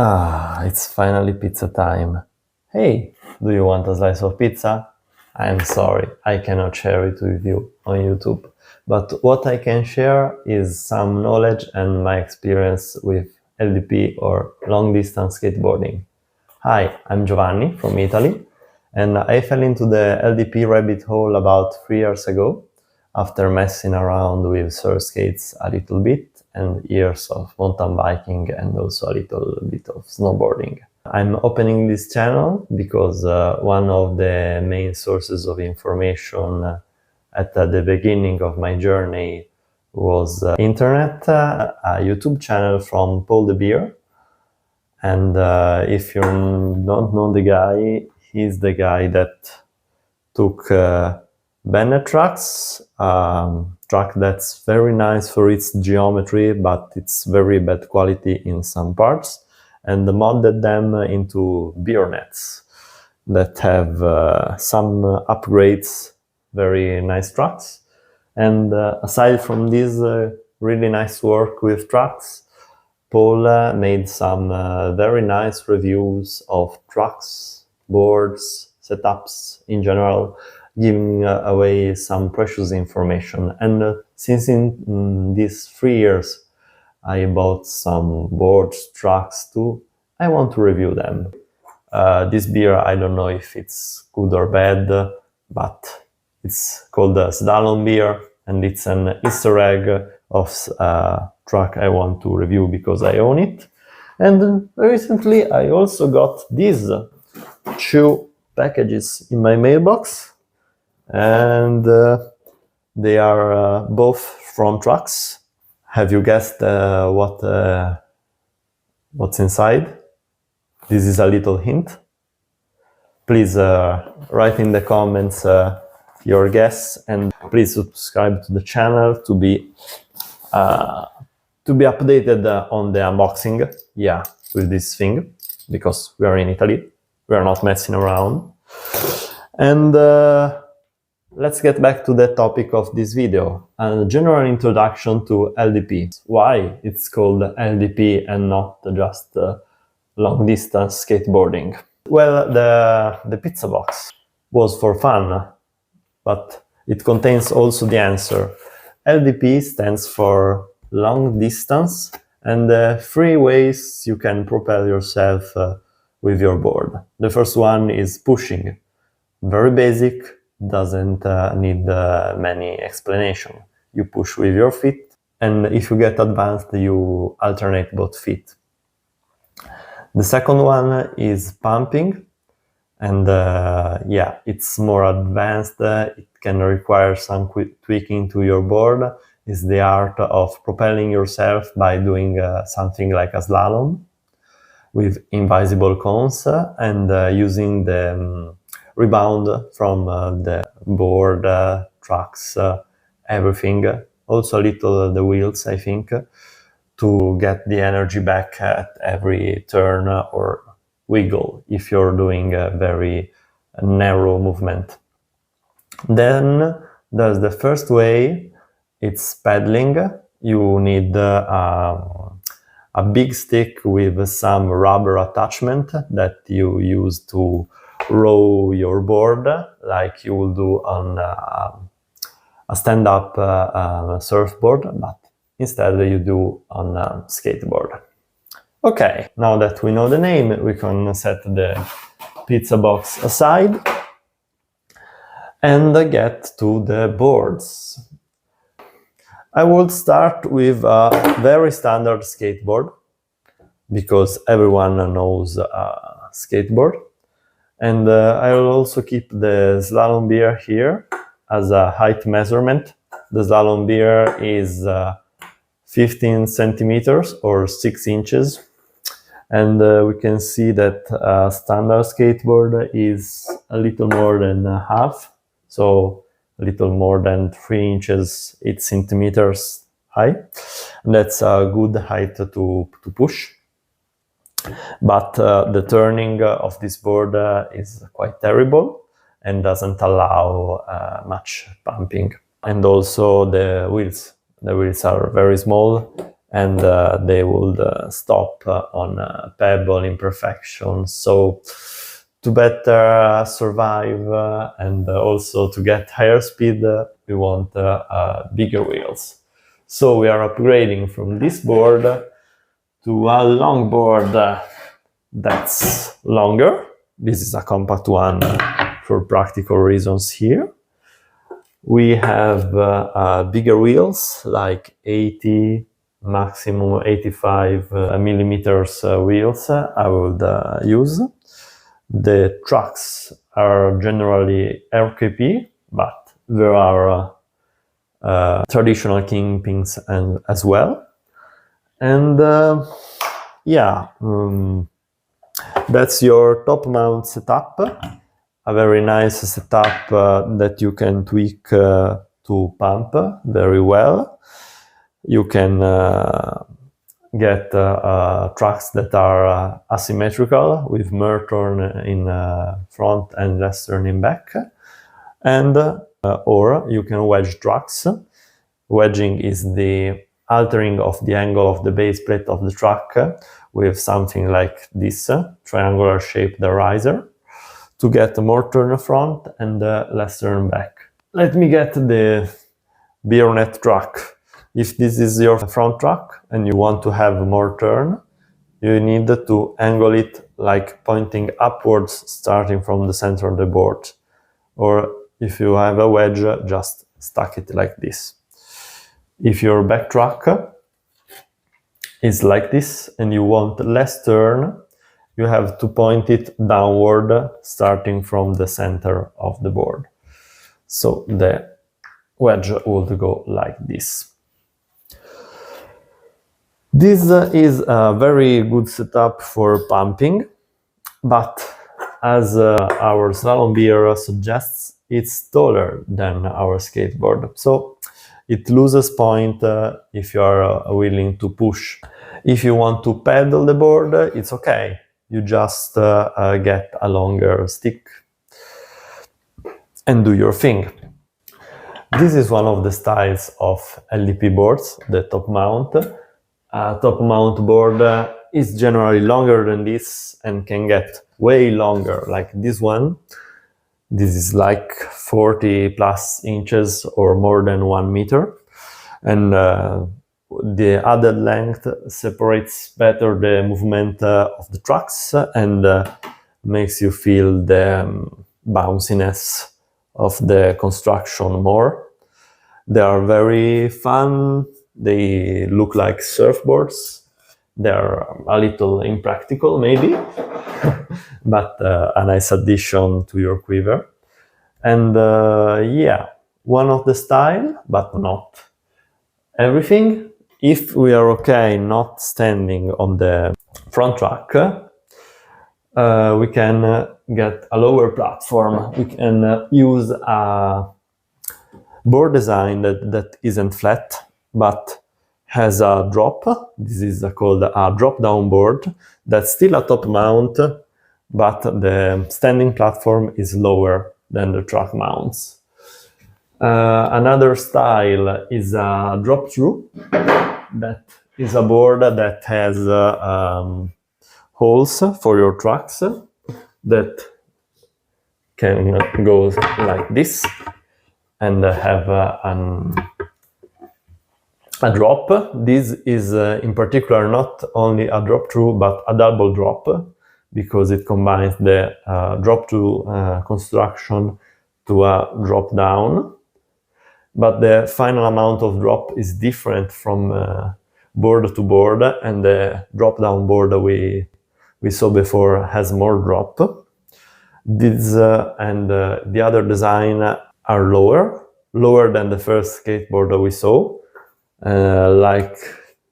It's finally pizza time. Hey, do you want a slice of pizza? I'm sorry, I cannot share it with you on YouTube. But what I can share is some knowledge and my experience with LDP or long distance skateboarding. Hi, I'm Giovanni from Italy, and I fell into the LDP rabbit hole about 3 years ago after messing around with surf skates a little bit and years of mountain biking and also a little bit of snowboarding. I'm opening this channel because one of the main sources of information at the beginning of my journey was internet, a YouTube channel from Paul De Beer. And if you don't know the guy, he's the guy that took Bennett trucks, truck that's very nice for its geometry, but it's very bad quality in some parts, and modded them into beer nets that have some upgrades, very nice trucks. And aside from this really nice work with trucks, Paul made some very nice reviews of trucks, boards, setups in general, giving away some precious information. And since in these 3 years I bought some boards, trucks too, I want to review them. This beer, I don't know if it's good or bad, but it's called a slalom beer, and it's an Easter egg of a truck I want to review because I own it. And recently I also got these 2 packages in my mailbox, and they are both from trucks. Have you guessed what's inside? This is a little hint. Please write in the comments your guess, and please subscribe to the channel to be updated on the unboxing. Yeah, with this thing, because we are in Italy, we are not messing around. And let's get back to the topic of this video, a general introduction to LDP. Why it's called LDP and not just long distance skateboarding? Well, the pizza box was for fun, but it contains also the answer. LDP stands for long distance, and 3 ways you can propel yourself with your board. The first one is pushing. Very basic, doesn't need many explanation. You push with your feet, and if you get advanced, you alternate both feet. The second one is pumping, and yeah, it's more advanced. It can require some tweaking to your board. It's the art of propelling yourself by doing something like a slalom with invisible cones and using the rebound from the board, trucks, everything. Also a little the wheels, I think, to get the energy back at every turn or wiggle if you're doing a very narrow movement. Then there's the first way, it's paddling. You need a big stick with some rubber attachment that you use to row your board like you will do on a stand-up surfboard, but instead you do on a skateboard. Okay, now that we know the name, we can set the pizza box aside and get to the boards. I will start with a very standard skateboard, because everyone knows a skateboard. And I will also keep the slalom beer here as a height measurement. The slalom beer is 15 centimeters or 6 inches. And we can see that a standard skateboard is a little more than half, so a little more than 3 inches, 8 centimeters high. And that's a good height to push. But the turning of this board is quite terrible and doesn't allow much pumping. And also the wheels are very small and they would stop on pebble imperfections. So to better survive and also to get higher speed, we want bigger wheels. So we are upgrading from this board to a long board that's longer. This is a compact one for practical reasons here. We have bigger wheels, like 80, maximum 85 millimeters wheels I would use. The trucks are generally RKP, but there are traditional kingpins as well. And that's your top mount setup. A very nice setup that you can tweak to pump very well. You can get trucks that are asymmetrical with more turn in front and less turn in back, and or you can wedge trucks. Wedging is the altering of the angle of the base plate of the truck with something like this triangular shaped riser to get more turn front and less turn back. Let me get the Bearnet truck. If this is your front truck and you want to have more turn, you need to angle it like pointing upwards starting from the center of the board. Or if you have a wedge, just stack it like this. If your back truck is like this and you want less turn, you have to point it downward starting from the center of the board. So the wedge would go like this. This is a very good setup for pumping, but as our slalom beer suggests, it's taller than our skateboard. So it loses point if you are willing to push. If you want to pedal the board, it's okay. You just get a longer stick and do your thing. This is one of the styles of LDP boards, the top mount. Top mount board is generally longer than this and can get way longer, like this one. This is like 40 plus inches or more than 1 meter. And the added length separates better the movement of the trucks and makes you feel the bounciness of the construction more. They are very fun. They look like surfboards. They're a little impractical, maybe, but a nice addition to your quiver. And one of the style, but not everything. If we are okay not standing on the front track, we can get a lower platform. We can use a board design that isn't flat, but has a drop. This is called a drop-down board. That's still a top mount, but the standing platform is lower than the truck mounts. Another style is a drop-through. That is a board that has holes for your trucks that can go like this and have a drop. This is in particular not only a drop-through but a double drop, because it combines the drop-through construction to a drop-down. But the final amount of drop is different from board to board, and the drop-down board we saw before has more drop. This and the other design are lower than the first skateboard we saw, like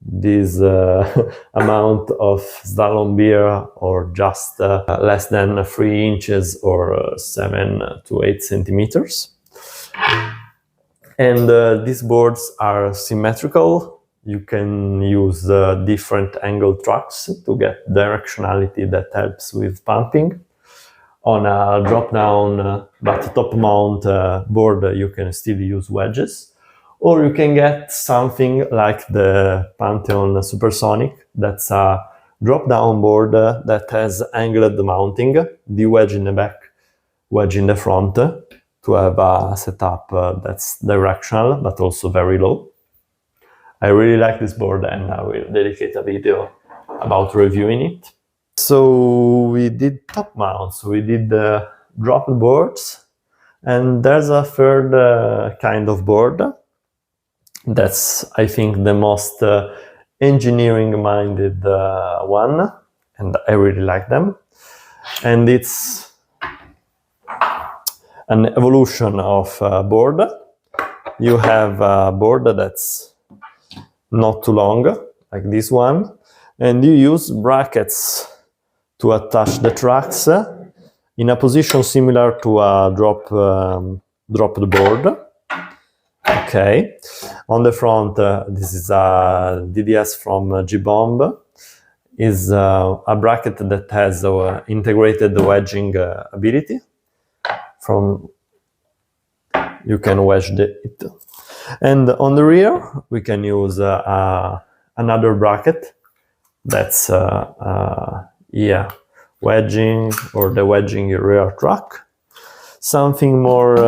this amount of slalom beer, or just less than 3 inches or 7 to 8 centimeters. And these boards are symmetrical. You can use different angle trucks to get directionality that helps with pumping. On a drop-down but top-mount board, you can still use wedges. Or you can get something like the Pantheon Supersonic. That's a drop-down board that has angled mounting, the wedge in the back, wedge in the front, to have a setup that's directional but also very low. I really like this board and I will dedicate a video about reviewing it. So we did top mounts, we did dropped boards, and there's a third kind of board that's, I think, the most engineering-minded one, and I really like them. And it's an evolution of a board. You have a board that's not too long, like this one, and you use brackets to attach the tracks in a position similar to a dropped board. Okay, on the front, this is a DDS from G-Bomb. Is a bracket that has integrated wedging ability. You can wedge it. And on the rear, we can use another bracket that's wedging, or the wedging rear track. Something more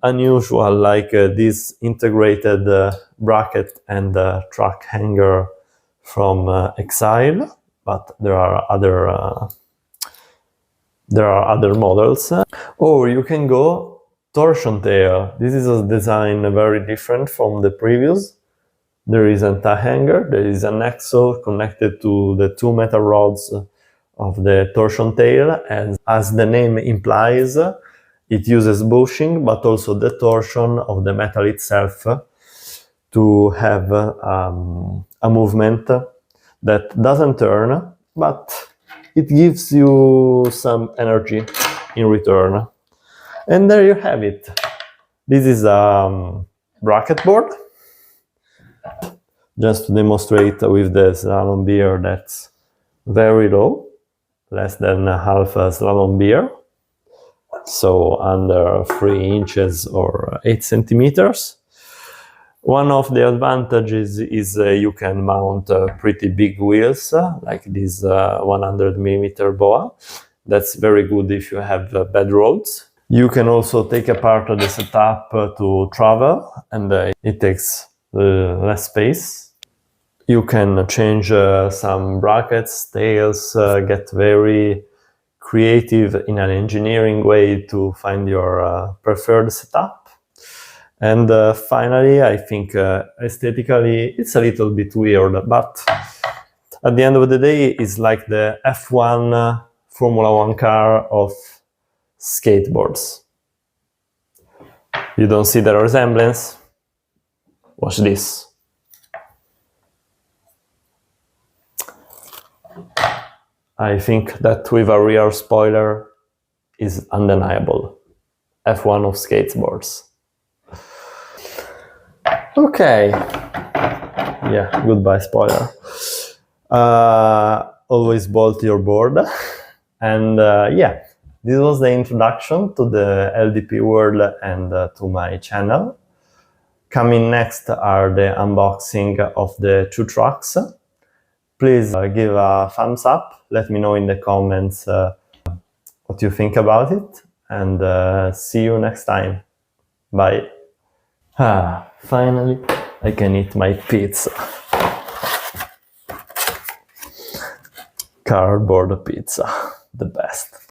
unusual, like this integrated bracket and track hanger from Exile, but there are other models. Or you can go torsion tail. This is a design very different from the previous. There isn't a hanger, there is an axle connected to the 2 metal rods of the torsion tail, and as the name implies, it uses bushing, but also the torsion of the metal itself to have a movement that doesn't turn, but it gives you some energy in return. And there you have it. This is a bracket board. Just to demonstrate with the slalom beer that's very low, less than half a slalom beer. So under 3 inches or 8 centimeters. One of the advantages is you can mount pretty big wheels, like this 100mm BOA. That's very good if you have bad roads. You can also take apart the setup to travel, and it takes less space. You can change some brackets, tails, get very creative in an engineering way to find your preferred setup. And finally, I think aesthetically it's a little bit weird, but at the end of the day, it's like the F1 Formula 1 car of skateboards. You don't see the resemblance? Watch this. I think that with a rear spoiler is undeniable. F1 of skateboards. Okay. Yeah, goodbye spoiler. Always bolt your board. And yeah, this was the introduction to the LDP world and to my channel. Coming next are the unboxing of the 2 trucks. Please give a thumbs up. Let me know in the comments what you think about it. And see you next time. Bye. Finally, I can eat my pizza. Cardboard pizza, the best.